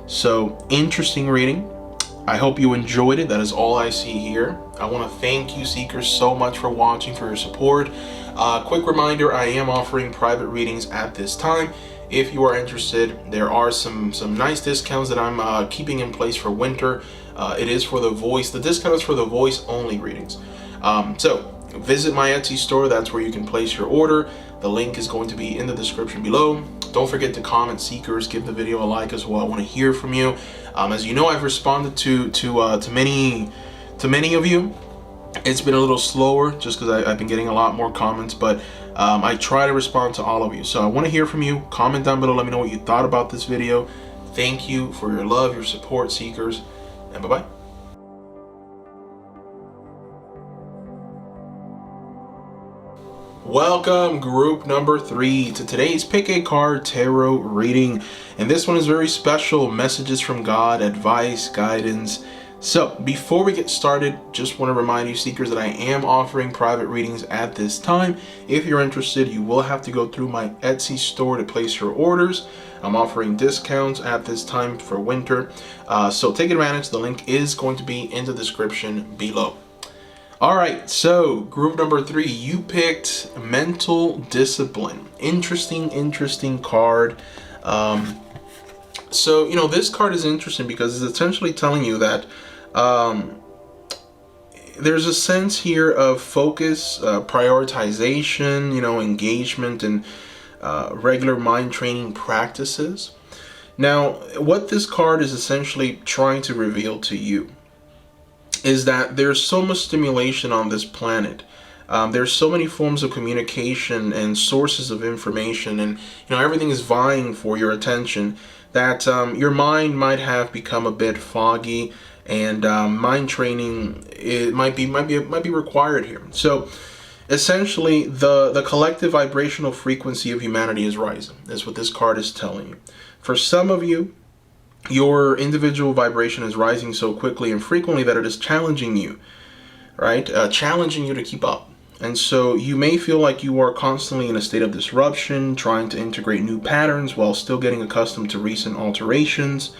Speaker 1: So, interesting reading. I hope you enjoyed it. That is all I see here. I want to thank you, seekers, so much for watching, for your support. Quick reminder, I am offering private readings at this time. If you are interested, there are some nice discounts that I'm keeping in place for winter. It is for the voice. The discount is for the voice only readings. So visit my Etsy store. That's where you can place your order. The link is going to be in the description below. Don't forget to comment, seekers. Give the video a like as well. I want to hear from you. As you know, I've responded to many of you. It's been a little slower just because I've been getting a lot more comments, but I try to respond to all of you. So I want to hear from you. Comment down below. Let me know what you thought about this video. Thank you for your love, your support, seekers, and bye-bye. Welcome, group number 3, to today's Pick a Card Tarot reading. And this one is very special. Messages from God, advice, guidance. So before we get started, just want to remind you, seekers, that I am offering private readings at this time. If you're interested, you will have to go through my Etsy store to place your orders. I'm offering discounts at this time for winter. So take advantage. The link is going to be in the description below. All right, so group number 3, you picked mental discipline. Interesting card. So, this card is interesting because it's essentially telling you that there's a sense here of focus, prioritization, engagement, and regular mind training practices. Now, what this card is essentially trying to reveal to you is that there's so much stimulation on this planet. There's so many forms of communication and sources of information, and everything is vying for your attention, that your mind might have become a bit foggy, and mind training might be required here. So essentially, the collective vibrational frequency of humanity is rising. That's what this card is telling you. For some of you, your individual vibration is rising so quickly and frequently that it is challenging you, right? Challenging you to keep up. And so you may feel like you are constantly in a state of disruption, trying to integrate new patterns while still getting accustomed to recent alterations.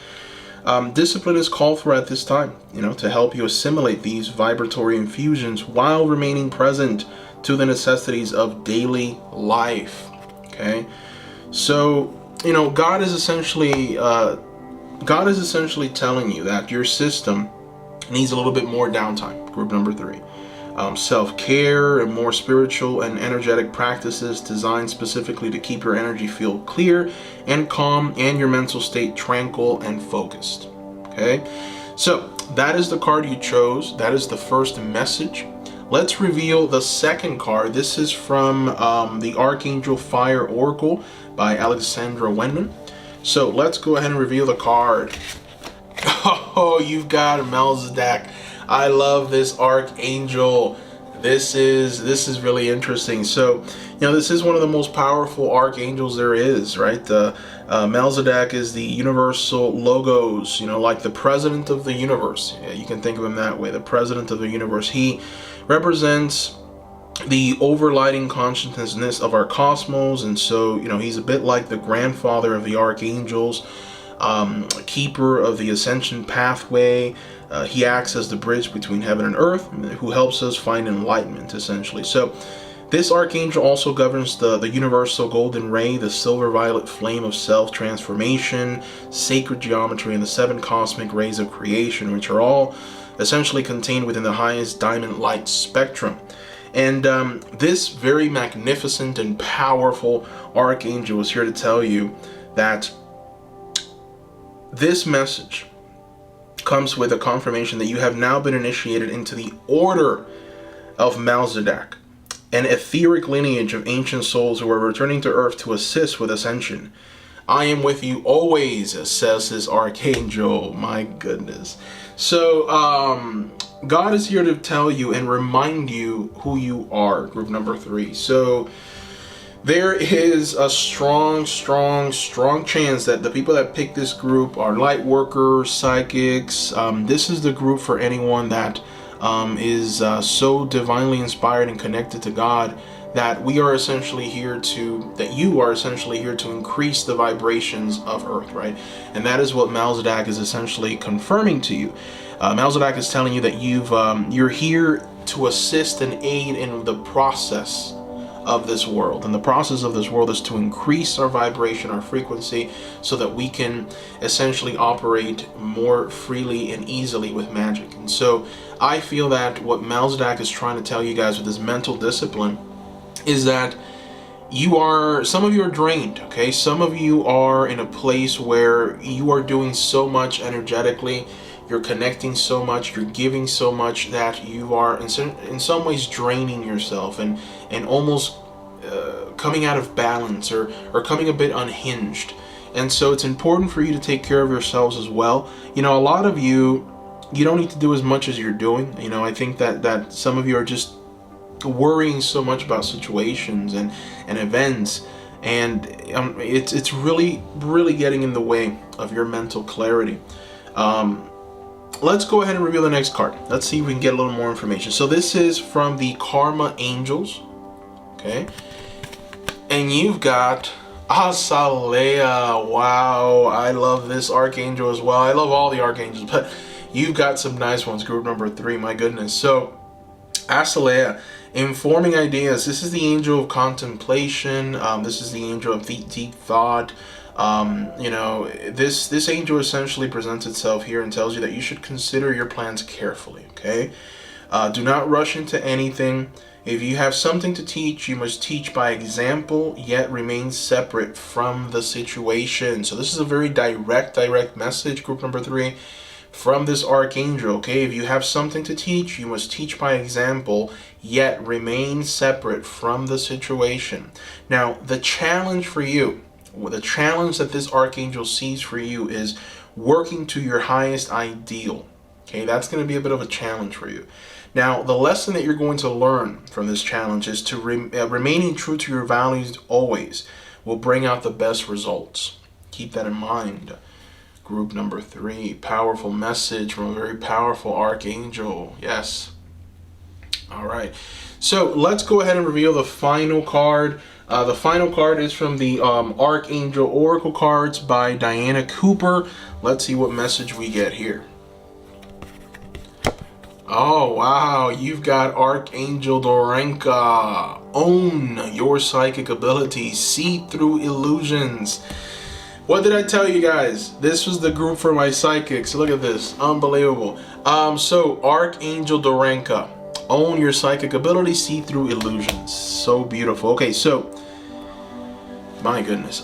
Speaker 1: Discipline is called for at this time, to help you assimilate these vibratory infusions while remaining present to the necessities of daily life. Okay, so God is essentially telling you that your system needs a little bit more downtime. Group number 3. Self-care and more spiritual and energetic practices designed specifically to keep your energy field clear and calm and your mental state tranquil and focused. Okay, so that is the card you chose. That is the first message. Let's reveal the second card. This is from the Archangel Fire Oracle by Alexandra Wendman. So let's go ahead and reveal the card. Oh, you've got Melchizedek. I love this archangel. This is really interesting. So, this is one of the most powerful archangels there is, right? Melchizedek is the universal logos, like the president of the universe. Yeah, you can think of him that way, the president of the universe. He represents the overlighting consciousness of our cosmos, and so, he's a bit like the grandfather of the archangels, keeper of the ascension pathway. He acts as the bridge between heaven and earth, who helps us find enlightenment, essentially. So this archangel also governs the universal golden ray, the silver violet flame of self-transformation, sacred geometry, and the 7 cosmic rays of creation, which are all essentially contained within the highest diamond light spectrum. And this very magnificent and powerful archangel is here to tell you that this message comes with a confirmation that you have now been initiated into the order of Melchizedek, an etheric lineage of ancient souls who are returning to earth to assist with ascension. I am with you always, says this archangel. My goodness. So God is here to tell you and remind you who you are, group number 3. So there is a strong chance that the people that pick this group are light workers, psychics. This is the group for anyone that is so divinely inspired and connected to God that you are essentially here to increase the vibrations of Earth, right? And that is what Melchizedek is essentially confirming to you. Melchizedek is telling you that you're here to assist and aid in the process of this world. And the process of this world is to increase our vibration, our frequency, so that we can essentially operate more freely and easily with magic. And so I feel that what Melchizedek is trying to tell you guys with this mental discipline is that some of you are drained, okay? Some of you are in a place where you are doing so much energetically, you're connecting so much, you're giving so much that you are in some ways draining yourself and almost coming out of balance or coming a bit unhinged. And so it's important for you to take care of yourselves as well. A lot of you don't need to do as much as you're doing. I think that some of you are just worrying so much about situations and events, and it's really getting in the way of your mental clarity. Let's go ahead and reveal the next card. Let's see if we can get a little more information. So this is from the Karma Angels, okay? And you've got Azalea. Wow, I love this archangel as well. I love all the archangels, but you've got some nice ones, group number 3, my goodness. So Azalea, informing ideas. This is the angel of contemplation. This is the angel of deep thought. This angel essentially presents itself here and tells you that you should consider your plans carefully, okay? Do not rush into anything. If you have something to teach, you must teach by example, yet remain separate from the situation. So this is a very direct message, group number 3, from this archangel, okay? If you have something to teach, you must teach by example, yet remain separate from the situation. Now, the challenge for you, the challenge that this archangel sees for you is working to your highest ideal. Okay, that's going to be a bit of a challenge for you. Now, the lesson that you're going to learn from this challenge is to remaining true to your values always will bring out the best results. Keep that in mind. Group number 3, powerful message from a very powerful archangel. Yes. All right. So let's go ahead and reveal the final card. The final card is from the Archangel Oracle cards by Diana Cooper. Let's see what message we get here. Oh, wow. You've got Archangel Dorenka. Own your psychic abilities. See through illusions. What did I tell you guys? This was the group for my psychics. Look at this. Unbelievable. So Archangel Dorenka. Own your psychic ability, see through illusions. So beautiful. Okay, so my goodness.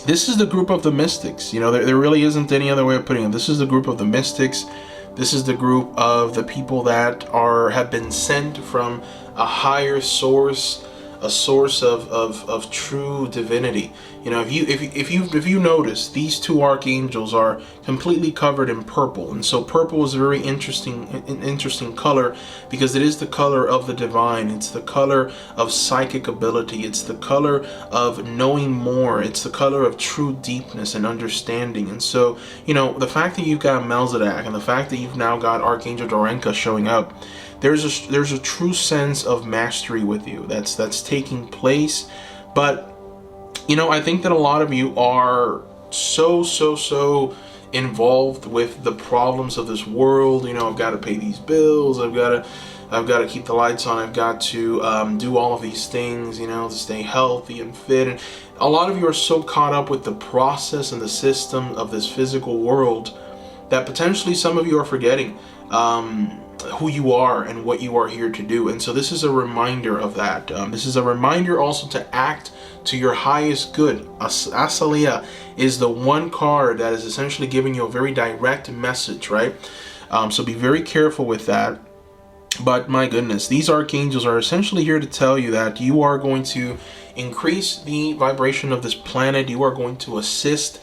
Speaker 1: This is the group of the mystics. You know, there really isn't any other way of putting it. This is the group of the mystics. This is the group of the people that have been sent from a higher source, a source of true divinity. You know, if you notice, these two archangels are completely covered in purple, and so purple is a very interesting color because it is the color of the divine. It's the color of psychic ability. It's the color of knowing more. It's the color of true deepness and understanding. And so, you know, the fact that you've got Melzadek and the fact that you've now got Archangel Dorenka showing up, there's a true sense of mastery with you that's taking place. But you know, I think that a lot of you are so involved with the problems of this world. You know, I've got to pay these bills, I've got to keep the lights on, I've got to do all of these things, you know, to stay healthy and fit. And a lot of you are so caught up with the process and the system of this physical world that potentially some of you are forgetting who you are and what you are here to do. And so this is a reminder of that. This is a reminder also to act to your highest good. Asalia is the one card that is essentially giving you a very direct message, right? So be very careful with that. But my goodness, these archangels are essentially here to tell you that you are going to increase the vibration of this planet. You are going to assist.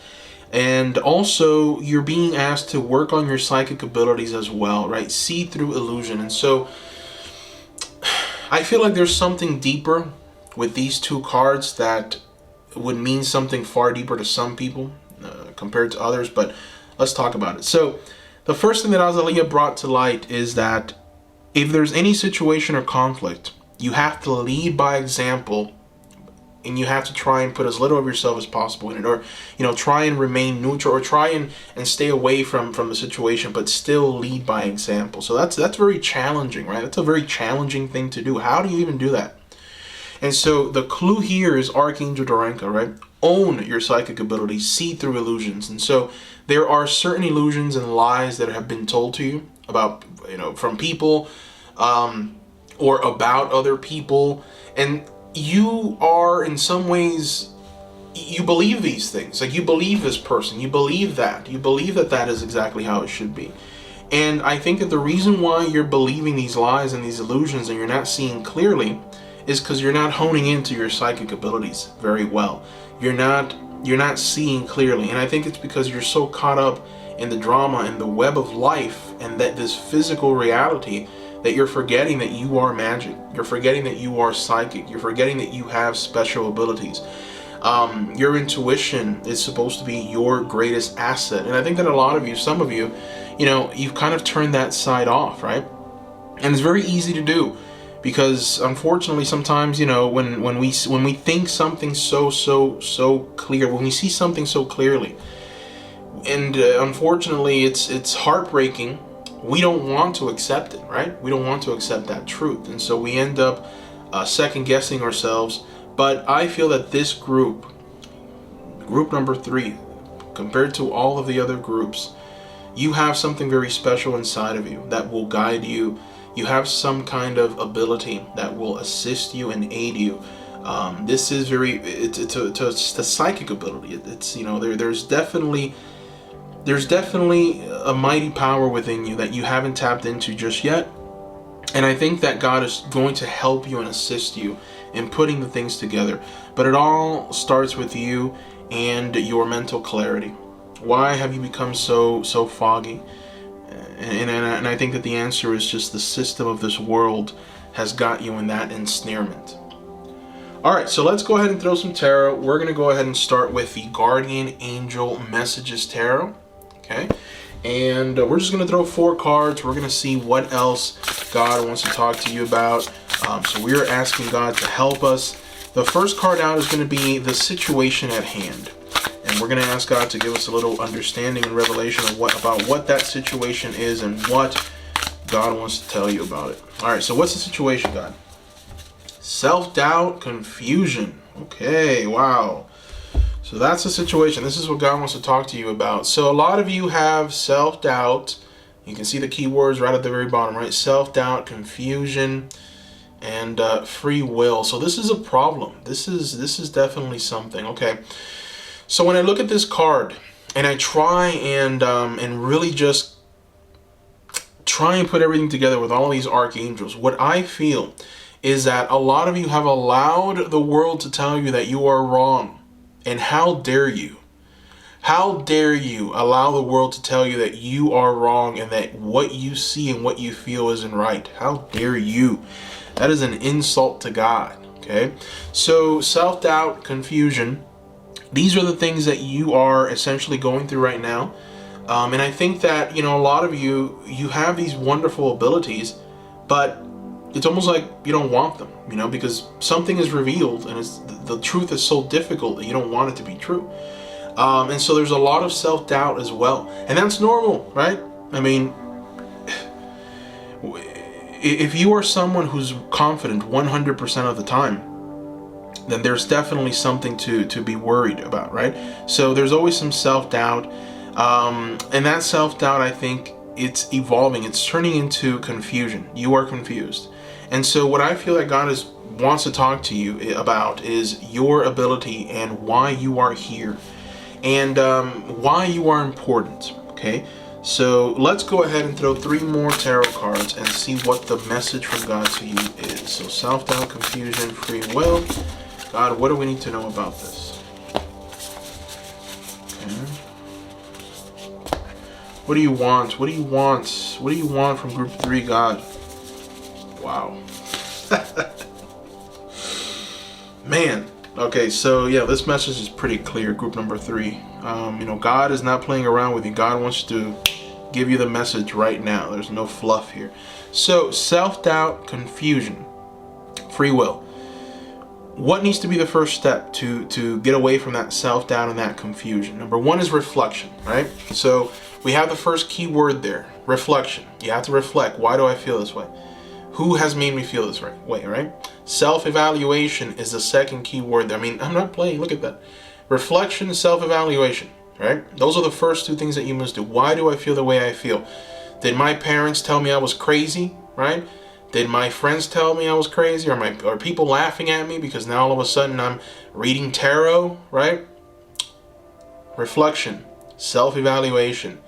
Speaker 1: And also, you're being asked to work on your psychic abilities as well, right? See through illusion. And so, I feel like there's something deeper with these two cards that would mean something far deeper to some people compared to others. But let's talk about it. So, the first thing that Azalea brought to light is that if there's any situation or conflict, you have to lead by example. And you have to try and put as little of yourself as possible in it, or, you know, try and remain neutral, or try and stay away from the situation, but still lead by example. So that's very challenging, right? That's a very challenging thing to do. How do you even do that? And so the clue here is Archangel Dorenka, right? Own your psychic abilities, see through illusions. And so there are certain illusions and lies that have been told to you about, you know, from people, or about other people, and you are in some ways, you believe these things. Like, you believe this person, you believe that that is exactly how it should be. And I think that the reason why you're believing these lies and these illusions and you're not seeing clearly is because you're not honing into your psychic abilities very well. You're not seeing clearly. And I think it's because you're so caught up in the drama and the web of life and that this physical reality that you're forgetting that you are magic. You're forgetting that you are psychic. You're forgetting that you have special abilities. Your intuition is supposed to be your greatest asset. And I think that a lot of you, some of you, you know, you've kind of turned that side off, right? And it's very easy to do because unfortunately sometimes, you know, when we think something so clear, when we see something so clearly, and unfortunately it's heartbreaking, we don't want to accept it, right? We don't want to accept that truth. And so we end up second guessing ourselves. But I feel that this group number 3, compared to all of the other groups, you have something very special inside of you that will guide you. You have some kind of ability that will assist you and aid you. This is it's a psychic ability. It's, you know, there's definitely a mighty power within you that you haven't tapped into just yet. And I think that God is going to help you and assist you in putting the things together. But it all starts with you and your mental clarity. Why have you become so foggy? And I think that the answer is just the system of this world has got you in that ensnarement. All right, so let's go ahead and throw some tarot. We're going to go ahead and start with the Guardian Angel Messages Tarot. Okay, And we're just going to throw 4 cards. We're going to see what else God wants to talk to you about. So we're asking God to help us. The first card out is going to be the situation at hand. And we're going to ask God to give us a little understanding and revelation of about what that situation is and what God wants to tell you about it. All right, so what's the situation, God? Self-doubt, confusion. Okay, wow. So that's the situation. This is what God wants to talk to you about. So a lot of you have self-doubt. You can see the keywords right at the very bottom, right? Self-doubt, confusion, and free will. So this is a problem. This is definitely something. Okay. So when I look at this card and I try and really just try and put everything together with all these archangels, what I feel is that a lot of you have allowed the world to tell you that you are wrong. And how dare you? How dare you allow the world to tell you that you are wrong and that what you see and what you feel isn't right? How dare you? That is an insult to God, okay? So self-doubt, confusion, these are the things that you are essentially going through right now. And I think that, a lot of you have these wonderful abilities, but it's almost like you don't want them, because something is revealed and the truth is so difficult that you don't want it to be true. And so there's a lot of self-doubt as well. And that's normal, right? I mean, if you are someone who's confident 100% of the time, then there's definitely something to be worried about, right? So there's always some self-doubt. And that self-doubt, I think, it's evolving. It's turning into confusion. You are confused. And so what I feel that God wants to talk to you about is your ability and why you are here and why you are important, okay? So let's go ahead and throw 3 more tarot cards and see what the message from God to you is. So self-doubt, confusion, free will. God, what do we need to know about this? Okay. What do you want? What do you want? What do you want from group 3, God? Wow. Man. Okay, so yeah, this message is pretty clear, group number 3. God is not playing around with you. God wants to give you the message right now. There's no fluff here. So, self-doubt, confusion, free will. What needs to be the first step to get away from that self-doubt and that confusion? Number 1 is reflection, right? So, we have the first key word there, reflection. You have to reflect. Why do I feel this way? Who has made me feel this way, right? Self-evaluation is the second key word there. I mean, I'm not playing. Look at that. Reflection, self-evaluation, right? Those are the first 2 things that you must do. Why do I feel the way I feel? Did my parents tell me I was crazy, right? Did my friends tell me I was crazy? Are people laughing at me because now all of a sudden I'm reading tarot, right? Reflection, self-evaluation.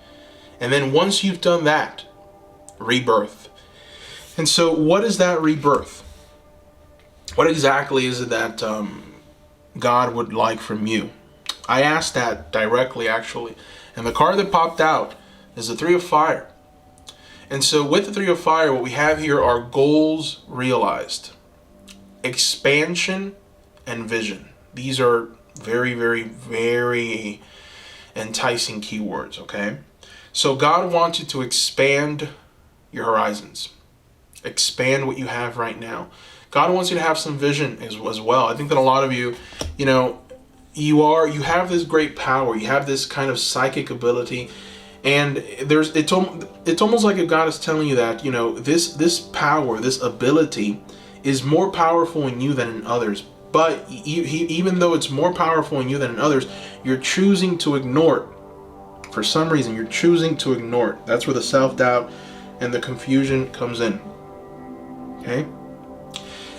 Speaker 1: And then once you've done that, rebirth. And so what is that rebirth? What exactly is it that God would like from you? I asked that directly, actually. And the card that popped out is the 3 of Fire. And so with the 3 of Fire, what we have here are goals realized, expansion, and vision. These are very, very, very enticing keywords, okay? So God wants you to expand your horizons. Expand what you have right now. God wants you to have some vision as well. I think that a lot of you, you have this great power. You have this kind of psychic ability, and it's almost like if God is telling you that this power, this ability, is more powerful in you than in others. But even though it's more powerful in you than in others, you're choosing to ignore it. For some reason, you're choosing to ignore it. That's where the self-doubt and the confusion comes in. Okay?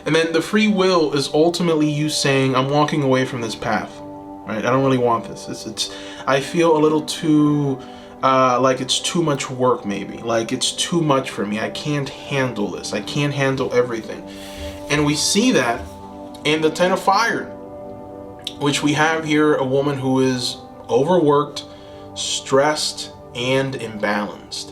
Speaker 1: And then the free will is ultimately you saying, I'm walking away from this path. Right? I don't really want this. I feel a little too like it's too much work, maybe. Like it's too much for me. I can't handle this. I can't handle everything. And we see that in the 10 of Fire, which we have here a woman who is overworked, stressed, and imbalanced.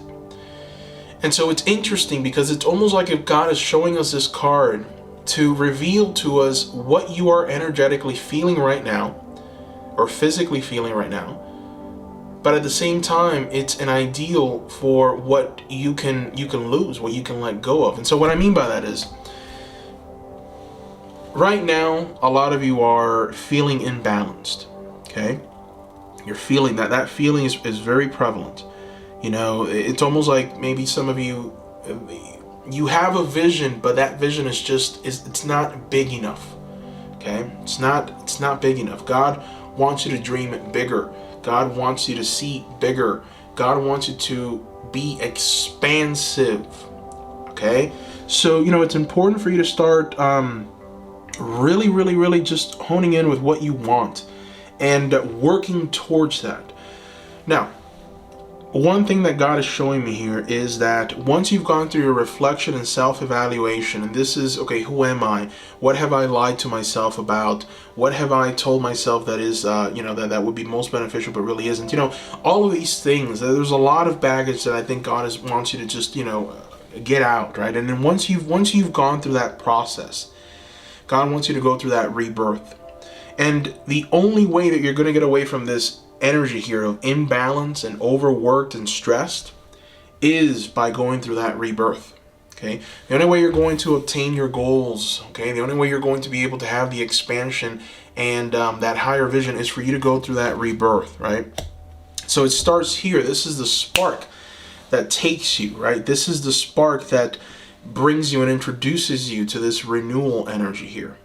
Speaker 1: And so it's interesting because it's almost like if God is showing us this card to reveal to us what you are energetically feeling right now, or physically feeling right now, but at the same time, it's an ideal for what you can lose, what you can let go of. And so what I mean by that is, right now, a lot of you are feeling imbalanced, okay? You're feeling that. That feeling is very prevalent. You know, it's almost like maybe some of you, you have a vision, but that vision is just, it's not big enough, okay? It's not big enough. God wants you to dream bigger. God wants you to see bigger. God wants you to be expansive, okay? So, you know, it's important for you to start really just honing in with what you want and working towards that. Now, one thing that God is showing me here is that once you've gone through your reflection and self-evaluation, and this is, okay, who am I? What have I lied to myself about? What have I told myself that is, you know, that would be most beneficial but really isn't? You know, all of these things, there's a lot of baggage that I think God wants you to just, you know, get out, right? And then once you've gone through that process, God wants you to go through that rebirth. And the only way that you're going to get away from this energy here of imbalance and overworked and stressed is by going through that rebirth. Okay, the only way you're going to obtain your goals, okay, the only way you're going to be able to have the expansion and that higher vision is for you to go through that rebirth, right? So it starts here. This is the spark that takes you, right? This is the spark that brings you and introduces you to this renewal energy here.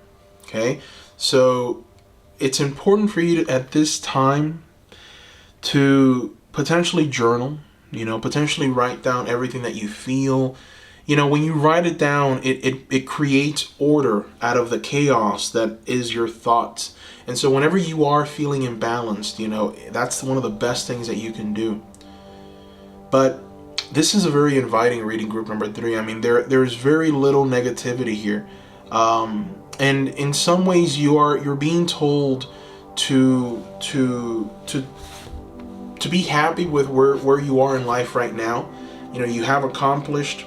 Speaker 1: Okay, so it's important for you to, at this time, to potentially journal, you know, potentially write down everything that you feel. You know, when you write it down, it creates order out of the chaos that is your thoughts. And so whenever you are feeling imbalanced, you know, that's one of the best things that you can do. But this is a very inviting reading, group number 3. I mean, there's very little negativity here. And in some ways you're being told to be happy with where you are in life right now. You know, you have accomplished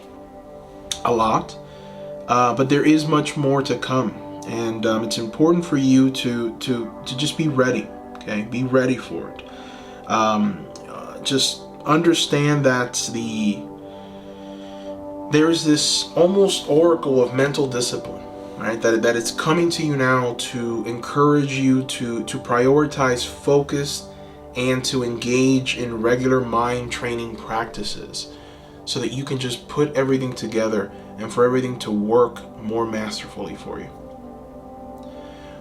Speaker 1: a lot, but there is much more to come, and it's important for you to just be ready. Okay, be ready for it. Just understand that there's this almost oracle of mental discipline, right? That it's coming to you now to encourage you to prioritize focus and to engage in regular mind training practices so that you can just put everything together and for everything to work more masterfully for you.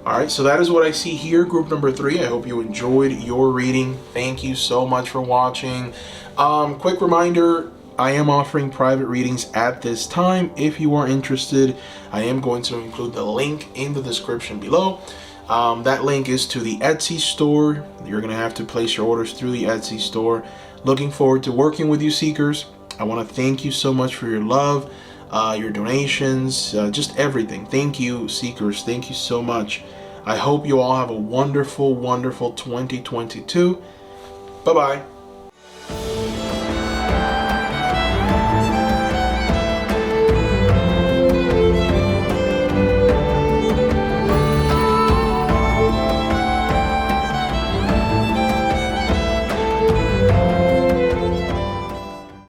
Speaker 1: Alright, so that is what I see here, group number 3. I hope you enjoyed your reading. Thank you so much for watching. Quick reminder, I am offering private readings at this time. If you are interested, I am going to include the link in the description below. That link is to the Etsy store. You're going to have to place your orders through the Etsy store. Looking forward to working with you, seekers. I want to thank you so much for your love, your donations, just everything. Thank you, seekers. Thank you so much. I hope you all have a wonderful, wonderful 2022. Bye-bye.